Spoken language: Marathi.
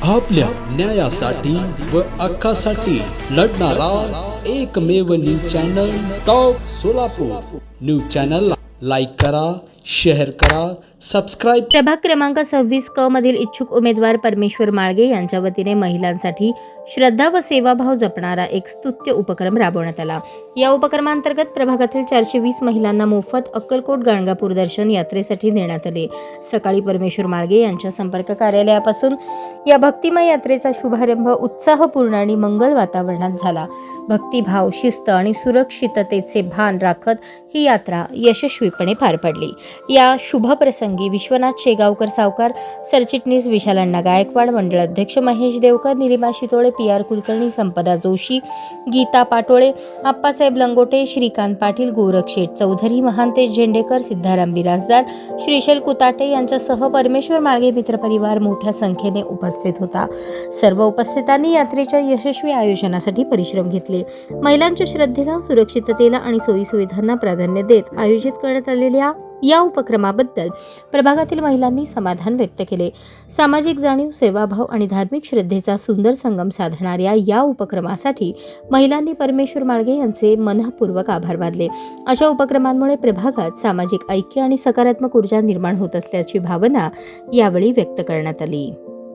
आपल्या न्यायासाठी व हक्कासाठी लढणारा एकमेव news channel top Solapur. News चॅनलला लाईक करा, शेअर करा, सबस्क्राइब। प्रभाग क्रमांक 26 क मधील इच्छुक उमेदवार परमेश्वर माळगे यांच्या वतीने महिलांसाठी श्रद्धा व सेवाभाव जपणारा एक स्तुत्य उपक्रम राबवण्यात आला। या उपक्रमांतर्गत प्रभागातील 420 महिलांना मोफत अक्कलकोट गाणगापूर दर्शन यात्रेसाठी नेण्यात आले। सकाळी परमेश्वर माळगे यांच्या संपर्क कार्यालयापासून या भक्तिमय यात्रेचा शुभारंभ उत्साहपूर्ण आणि मंगल वातावरणात झाला। भक्तिभाव, शिस्त आणि सुरक्षिततेचे भान राखत ही यात्रा यशस्वीपणे पार पडली। या शुभ प्रसंगी विश्वनाथ शेगावकर सावकार, सरचिटणीस विशाल अण्णा गायकवाड, मंडळ अध्यक्ष महेश देवकर, निलिमा शितोळे, PR कुलकर्णी, संपदा जोशी, गीता पाटोळे, आप्पासाहेब लंगोटे, श्रीकांत पाटील, गोरख शेठ चौधरी, महांतेश झेंडेकर, सिद्धाराम बिराजदार, श्रीशैल कुताटे यांच्यासह परमेश्वर माळगे मित्रपरिवार मोठ्या संख्येने उपस्थित होता। सर्व उपस्थितांनी यात्रेच्या यशस्वी आयोजनासाठी परिश्रम घेतले। महिलांच्या श्रद्धेला, सुरक्षिततेला आणि सोयीसुविधांना प्राधान्य देत आयोजित करण्यात आलेल्या या उपक्रमाबद्दल प्रभागातील महिलांनी समाधान व्यक्त केले। सामाजिक जाणीव, सेवाभाव आणि धार्मिक श्रद्धेचा सुंदर संगम साधणाऱ्या या उपक्रमासाठी महिलांनी परमेश्वर माळगे यांचे मनःपूर्वक आभार मानले। अशा उपक्रमांमुळे प्रभागात सामाजिक ऐक्य आणि सकारात्मक ऊर्जा निर्माण होत असल्याची भावना यावेळी व्यक्त करण्यात आली।